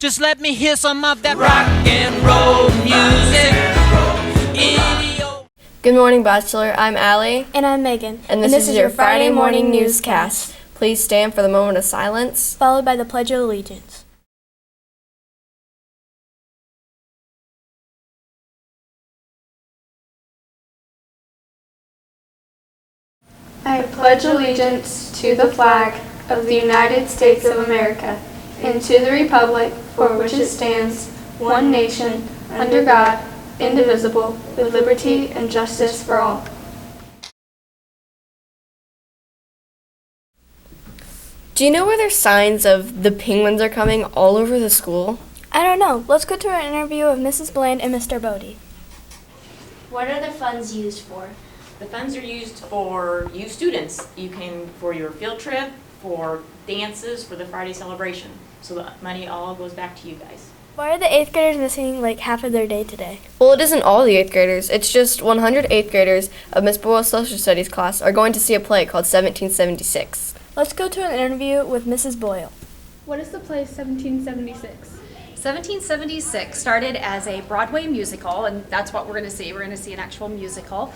Just let me hear some of that rock and roll music. Good morning, Batchelor. I'm Allie. And I'm Megan. And this is your Friday morning newscast. Please stand for the moment of silence, followed by the Pledge of Allegiance. I pledge allegiance to the flag of the United States of America and to the republic for which it stands, one nation, under God, indivisible, with liberty and justice for all. Do you know where there's signs of the penguins are coming all over the school? I don't know. Let's go to an interview of Mrs. Bland and Mr. Bodie. What are the funds used for? The funds are used for you students. You can for your field trip, for dances, for the Friday celebration. So the money all goes back to you guys. Why are the 8th graders missing like half of their day today? Well, it isn't all the 8th graders. It's just 100 8th graders of Miss Boyle's social studies class are going to see a play called 1776. Let's go to an interview with Mrs. Boyle. What is the play 1776? 1776 started as a Broadway musical, and that's what we're going to see. We're going to see an actual musical,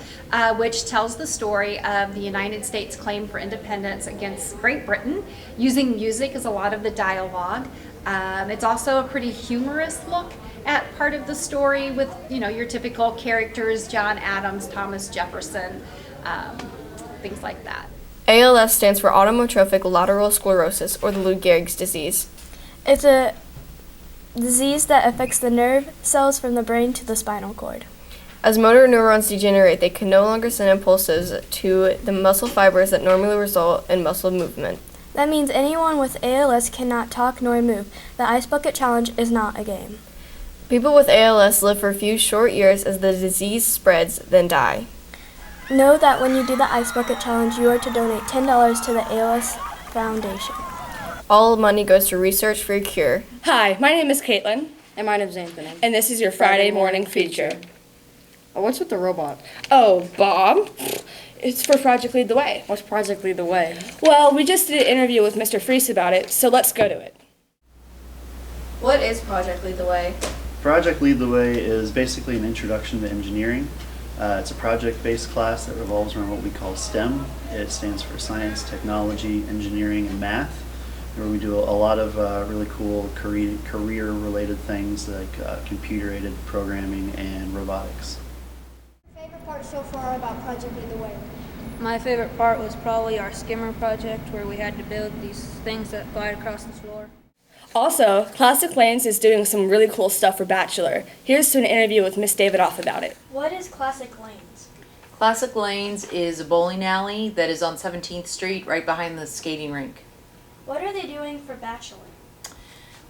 which tells the story of the United States' claim for independence against Great Britain, using music as a lot of the dialogue. It's also a pretty humorous look at part of the story with, your typical characters, John Adams, Thomas Jefferson, things like that. ALS stands for autotrophic lateral sclerosis, or the Lou Gehrig's disease. It's a disease that affects the nerve cells from the brain to the spinal cord. As motor neurons degenerate, they can no longer send impulses to the muscle fibers that normally result in muscle movement. That means anyone with ALS cannot talk nor move. The Ice Bucket Challenge is not a game. People with ALS live for a few short years as the disease spreads, then die. Know that when you do the Ice Bucket Challenge, you are to donate $10 to the ALS Foundation. All money goes to research for a cure. Hi, my name is Caitlin. And my name's Anthony. And this is your Friday morning feature. Oh, what's with the robot? Oh, Bob? It's for Project Lead the Way. What's Project Lead the Way? Well, we just did an interview with Mr. Freese about it, so let's go to it. What is Project Lead the Way? Project Lead the Way is basically an introduction to engineering. It's a project-based class that revolves around what we call STEM. It stands for science, technology, engineering, and math, where we do a lot of really cool career-related things like computer-aided programming and robotics. Favorite part so far about Project Lead the Way? My favorite part was probably our skimmer project, where we had to build these things that glide across the floor. Also, Classic Lanes is doing some really cool stuff for Batchelor. Here's to an interview with Miss Davidoff about it. What is Classic Lanes? Classic Lanes is a bowling alley that is on 17th Street, right behind the skating rink. What are they doing for Batchelor?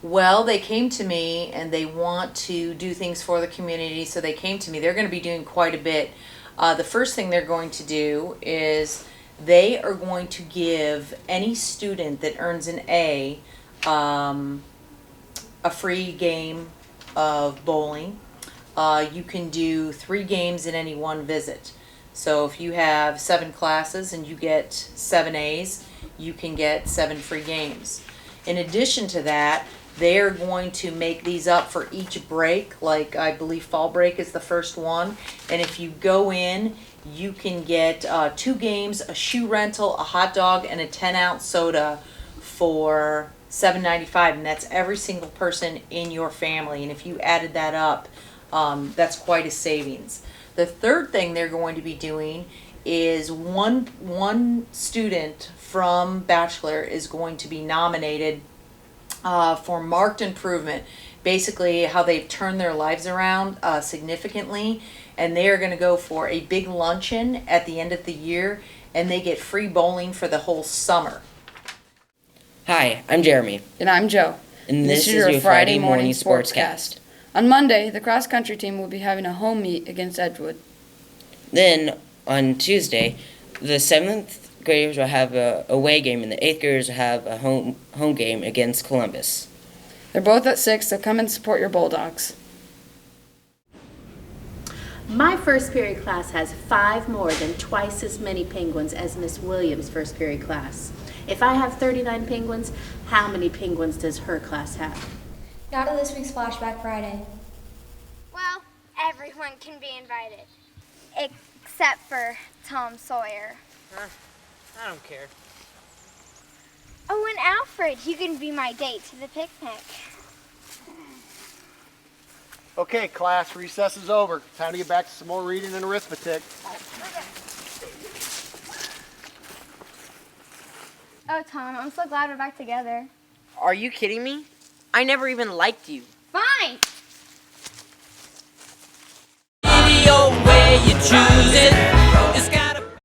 Well, they came to me and they want to do things for the community, so they came to me. They're going to be doing quite a bit. The first thing they're going to do is they are going to give any student that earns an A a free game of bowling. You can do 3 games in any one visit. So if you have 7 classes and you get 7 A's, you can get 7 free games. In addition to that, they're going to make these up for each break. Like I believe fall break is the first one. And if you go in, you can get 2 games, a shoe rental, a hot dog, and a 10-ounce soda for $7.95, and that's every single person in your family. And if you added that up, that's quite a savings. The third thing they're going to be doing is one student from Batchelor is going to be nominated for marked improvement, basically how they've turned their lives around significantly, and they are going to go for a big luncheon at the end of the year, and they get free bowling for the whole summer. Hi, I'm Jeremy. And I'm Joe. And this is your Friday morning sportscast. On Monday, the cross-country team will be having a home meet against Edgewood. Then, on Tuesday, the 7th graders will have a away game, and the 8th graders will have a home game against Columbus. They're both at 6, so come and support your Bulldogs. My first period class has 5 more than twice as many penguins as Miss Williams' first period class. If I have 39 penguins, how many penguins does her class have? Now to this week's Flashback Friday. Well, everyone can be invited, except for Tom Sawyer. I don't care. Oh, and Alfred, you can be my date to the picnic. Okay, class, recess is over. Time to get back to some more reading and arithmetic. Oh, Tom, I'm so glad we're back together. Are you kidding me? I never even liked you. Fine! Any old way you choose it.